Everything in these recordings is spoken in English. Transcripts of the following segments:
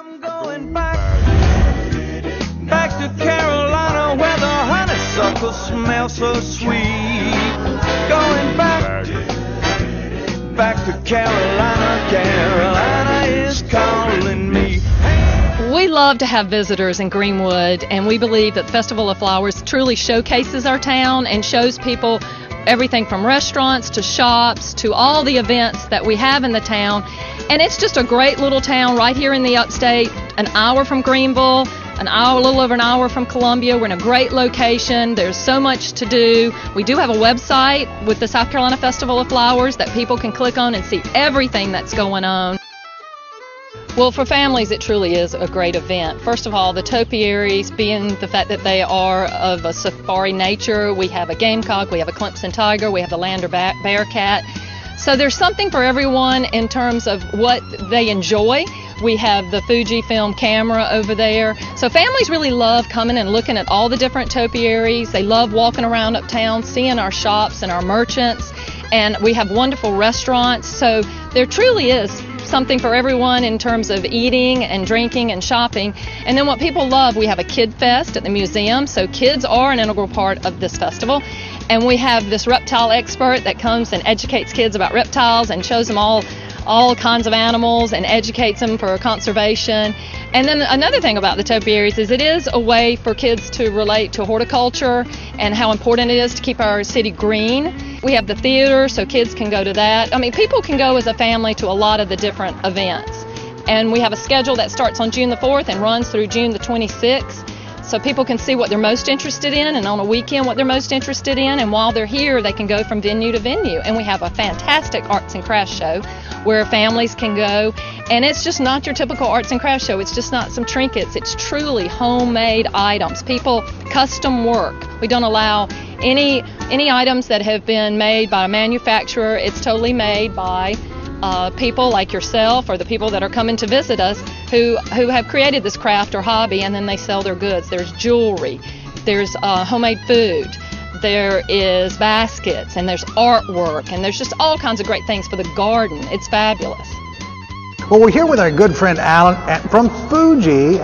I'm going back to Carolina where the honeysuckle smells so sweet. Going back to Carolina, Carolina is calling me. We love to have visitors in Greenwood, and we believe that the Festival of Flowers truly showcases our town and shows people everything from restaurants to shops to all the events that we have in the town. And it's just a great little town right here in the upstate, an hour from Greenville, a little over an hour from Columbia. We're in a great location. There's so much to do. We do have a website with the South Carolina Festival of Flowers that people can click on and see everything that's going on. Well, for families, it truly is a great event. First of all, the topiaries, being the fact that they are of a safari nature. We have a gamecock, we have a Clemson tiger, we have the Lander bearcat. So there's something for everyone in terms of what they enjoy. We have the Fuji film camera over there. So families really love coming and looking at all the different topiaries. They love walking around uptown, seeing our shops and our merchants. And we have wonderful restaurants. So there truly is something for everyone in terms of eating and drinking and shopping. And then what people love, we have a Kid Fest at the museum, so kids are an integral part of this festival. And we have this reptile expert that comes and educates kids about reptiles and shows them all kinds of animals and educates them for conservation. And then another thing about the topiaries is it is a way for kids to relate to horticulture and how important it is to keep our city green. We have the theater, so kids can go to that. I mean, people can go as a family to a lot of the different events. And we have a schedule that starts on June the 4th and runs through June the 26th. So people can see what they're most interested in, and on a weekend what they're most interested in, and while they're here they can go from venue to venue. And we have a fantastic arts and crafts show where families can go, and it's just not your typical arts and crafts show. It's just not some trinkets. It's truly homemade items. People custom work. We don't allow any items that have been made by a manufacturer. It's totally made by people like yourself or the people that are coming to visit us who have created this craft or hobby, and then they sell their goods. There's jewelry, there's homemade food, there is baskets, and there's artwork, and there's just all kinds of great things for the garden. It's fabulous. Well, we're here with our good friend Alan from Fuji.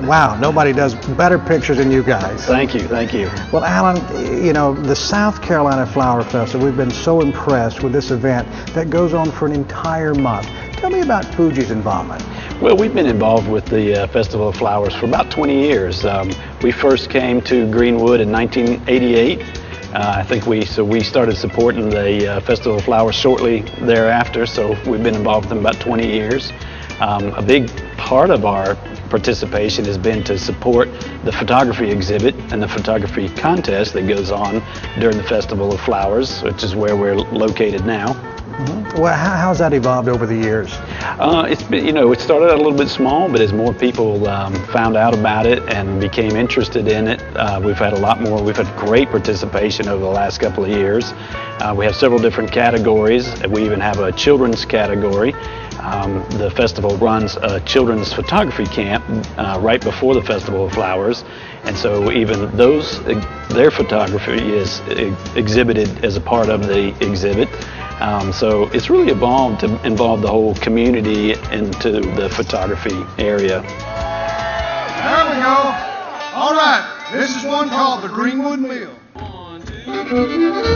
Wow, nobody does better pictures than you guys. Thank you, thank you. Well, Alan, you know, the South Carolina Flower Festival, we've been so impressed with this event that goes on for an entire month. Tell me about Fuji's involvement. Well, we've been involved with the Festival of Flowers for about 20 years. We first came to Greenwood in 1988. I think we started supporting the Festival of Flowers shortly thereafter, so we've been involved with them about 20 years. A big part of our participation has been to support the photography exhibit and the photography contest that goes on during the Festival of Flowers, which is where we're located now. Mm-hmm. Well, how's that evolved over the years? It's been, you know, it started out a little bit small, but as more people found out about it and became interested in it, we've had a lot more. We've had great participation over the last couple of years. We have several different categories. We even have a children's category. The festival runs a children's photography camp right before the Festival of Flowers, and so even their photography is exhibited as a part of the exhibit. So it's really evolved to involve the whole community into the photography area. There we go. All right, this is one called the Greenwood Mill. 1, 2.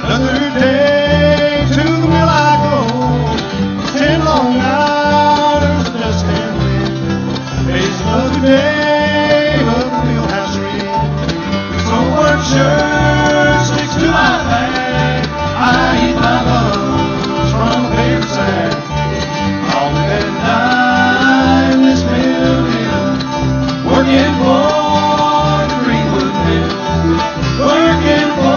Another day to the mill I go. 10 long hours of dust and wind. It's another day of the mill house ring. So work sure sticks to my back. I eat my lunch from a paper sack. All that night this mill is working for the Greenwood Mill. Working for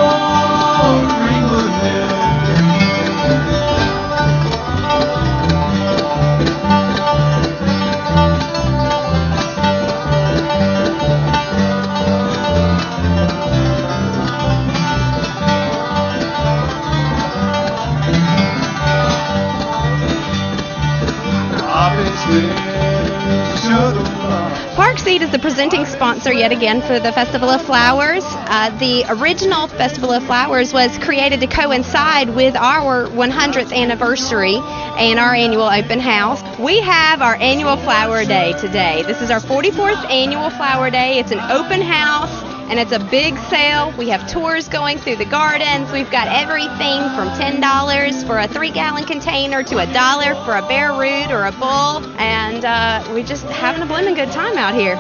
Seed is the presenting sponsor yet again for the Festival of Flowers. The original Festival of Flowers was created to coincide with our 100th anniversary and our annual open house. We have our annual Flower Day today. This is our 44th annual Flower Day. It's an open house and it's a big sale. We have tours going through the gardens. We've got everything from $10 for a 3-gallon container to $1 for a bare root or a bull, and we're just having a blooming good time out here.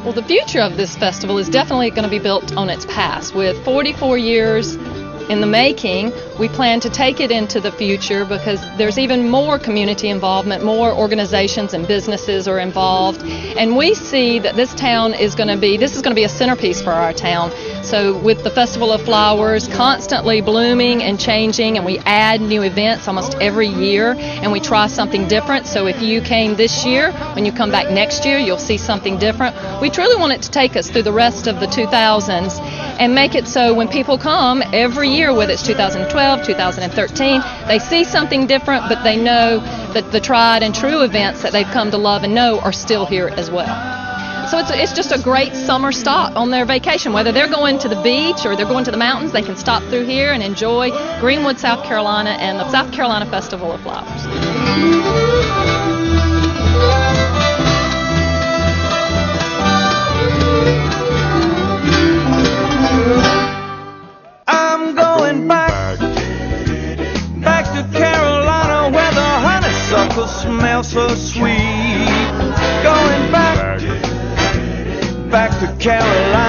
Well, the future of this festival is definitely going to be built on its past. With 44 years in the making, we plan to take it into the future because there's even more community involvement, more organizations and businesses are involved, and we see that this is going to be a centerpiece for our town. So with the Festival of Flowers constantly blooming and changing, and we add new events almost every year, and we try something different. So if you came this year, when you come back next year, you'll see something different. We truly want it to take us through the rest of the 2000s and make it so when people come every year, whether it's 2012, 2013, they see something different, but they know that the tried and true events that they've come to love and know are still here as well. So it's just a great summer stop on their vacation. Whether they're going to the beach or they're going to the mountains, they can stop through here and enjoy Greenwood, South Carolina, and the South Carolina Festival of Flowers. I'm going back to Carolina where the honeysuckle smells so sweet. Going back to Carolina.